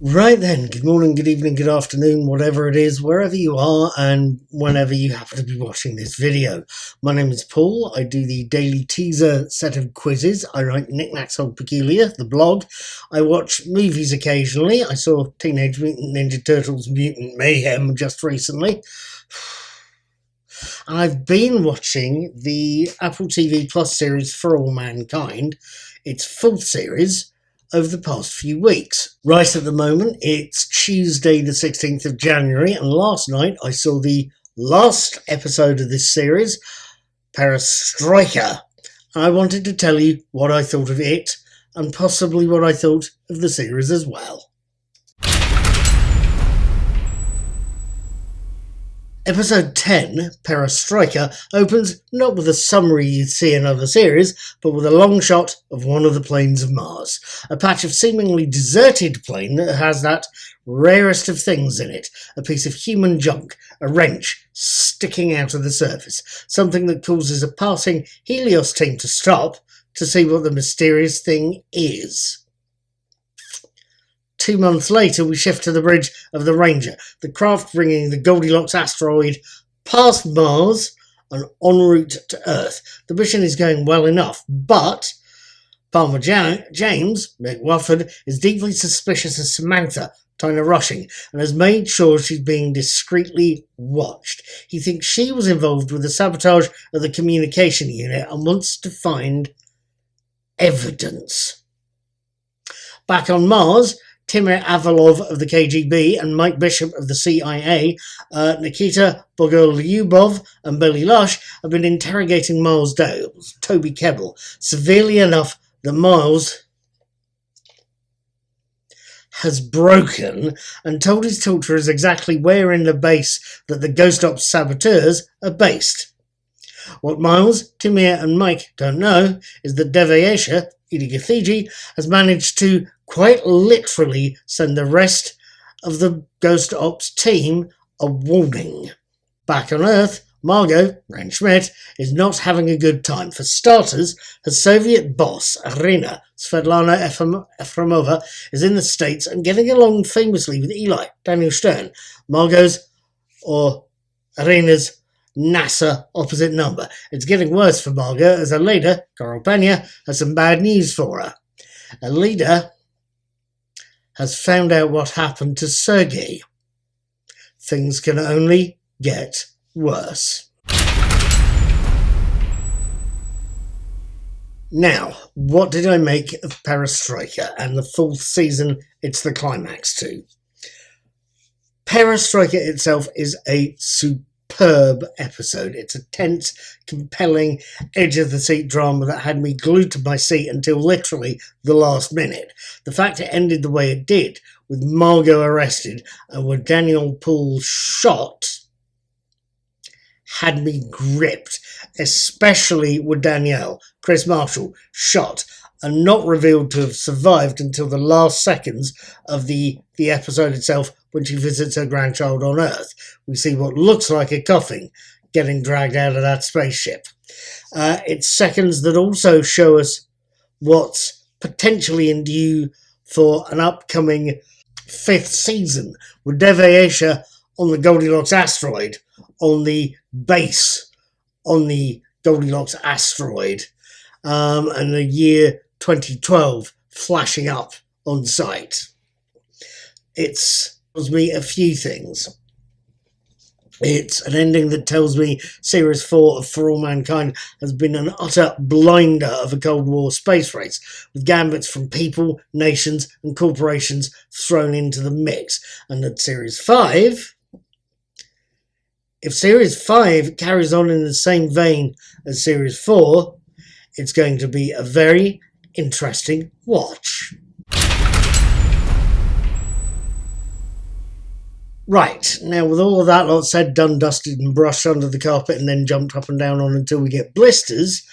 Right then, good morning, good evening, good afternoon, whatever it is, wherever you are and whenever you happen to be watching this video. My name is Paul. I do the daily teaser set of quizzes. I write Knickknacks Old Peculiar, the blog. I watch movies occasionally. I saw Teenage Mutant Ninja Turtles Mutant Mayhem just recently. And I've been watching the Apple TV Plus series For All Mankind, its fourth series, over the past few weeks. Right at the moment, it's Tuesday the 16th of January, and last night I saw the last episode of this series, Perestroika. I wanted to tell you what I thought of it, and possibly what I thought of the series as well. Episode 10, Perestroika, opens not with a summary you'd see in other series, but with a long shot of one of the plains of Mars. A patch of seemingly deserted plain that has that rarest of things in it, a piece of human junk, a wrench sticking out of the surface, something that causes a passing Helios team to stop to see what the mysterious thing is. 2 months later, we shift to the bridge of the Ranger, the craft bringing the Goldilocks asteroid past Mars and en route to Earth. The mission is going well enough, but Farmer James McWafford is deeply suspicious of Samantha, Tina Rushing, and has made sure she's being discreetly watched. He thinks she was involved with the sabotage of the communication unit and wants to find evidence. Back on Mars, Timur Avalov of the KGB and Mike Bishop of the CIA, Nikita Bogolyubov and Billy Lush have been interrogating Miles Toby Kebbell, severely enough that Miles has broken and told his torturers exactly where in the base that the Ghost Ops saboteurs are based. What Miles, Timur and Mike don't know is that Devayesha, Idigathiji, has managed to quite literally send the rest of the Ghost Ops team a warning. Back on Earth, Margot, Ren Schmidt, is not having a good time. For starters, her Soviet boss, Irina Svetlana Efremova, is in the States and getting along famously with Eli, Daniel Stern, Margot's or Irina's NASA opposite number. It's getting worse for Margot as her leader, Coral Pena, has some bad news for her. Her leader has found out what happened to Sergei. Things can only get worse. Now, what did I make of Perestroika and the fourth season it's the climax to? Perestroika itself is a superb episode. It's a tense, compelling, edge-of-the-seat drama that had me glued to my seat until literally the last minute. The fact it ended the way it did, with Margot arrested and with Daniel Poole shot, had me gripped, especially with Danielle, Chris Marshall, shot and not revealed to have survived until the last seconds of the episode itself when she visits her grandchild on Earth. We see what looks like a coffin getting dragged out of that spaceship. It's seconds that also show us what's potentially in view for an upcoming fifth season, with Devayesha on the Goldilocks asteroid, on the base on the Goldilocks asteroid, and the year 2012 flashing up on sight. It tells me a few things. It's an ending that tells me Series 4 of For All Mankind has been an utter blinder of a Cold War space race, with gambits from people, nations and corporations thrown into the mix, and that Series 5... if Series 5 carries on in the same vein as Series 4, it's going to be a very interesting watch. Right, now with all of that lot said, done, dusted and brushed under the carpet and then jumped up and down on until we get blisters,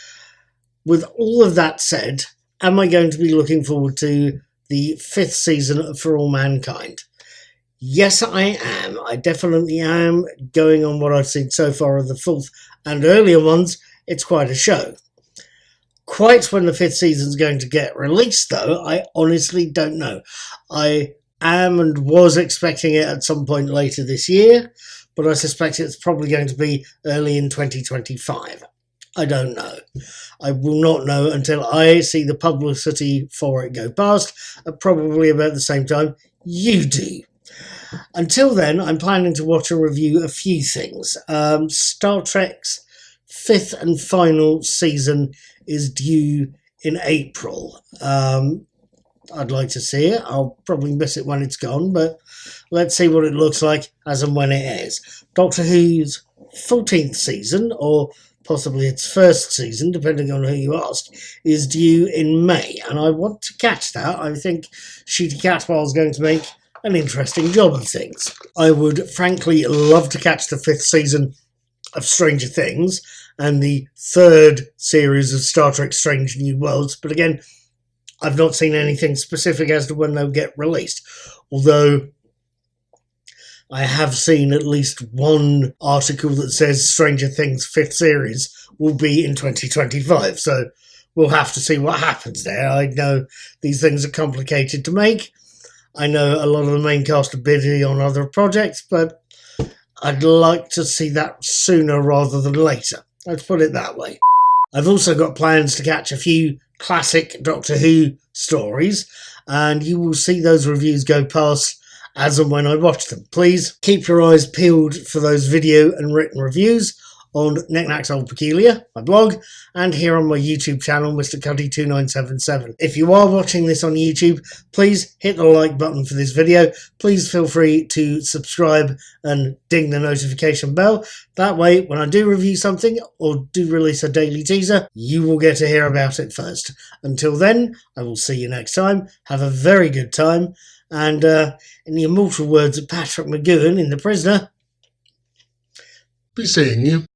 with all of that said, am I going to be looking forward to the fifth season of For All Mankind? Yes, I am. I definitely am. Going on what I've seen so far of the fourth and earlier ones, it's quite a show. Quite when the fifth season's going to get released, though, I honestly don't know. I am and was expecting it at some point later this year, but I suspect it's probably going to be early in 2025. I don't know. I will not know until I see the publicity for it go past, at probably about the same time you do. Until then, I'm planning to watch and review a few things. Star Trek's fifth and final season is due in April. I'd like to see it. I'll probably miss it when it's gone, but let's see what it looks like as and when it is. Doctor Who's 14th season, or possibly its first season, depending on who you ask, is due in May, and I want to catch that. I think Shooty Catwell is going to make an interesting job of things. I would frankly love to catch the fifth season of Stranger Things and the third series of Star Trek Strange New Worlds, but again, I've not seen anything specific as to when they'll get released, although I have seen at least one article that says Stranger Things 5th series will be in 2025, so we'll have to see what happens there. I know these things are complicated to make. I know a lot of the main cast are busy on other projects, but I'd like to see that sooner rather than later. Let's put it that way. I've also got plans to catch a few classic Doctor Who stories, and you will see those reviews go past as and when I watch them. Please keep your eyes peeled for those video and written reviews on Knickknacks Old Peculiar, my blog, and here on my YouTube channel, Mr. Cuddy2977. If you are watching this on YouTube, please hit the like button for this video. Please feel free to subscribe and ding the notification bell. That way, when I do review something or do release a daily teaser, you will get to hear about it first. Until then, I will see you next time. Have a very good time. And in the immortal words of Patrick McGowan in The Prisoner, be seeing you.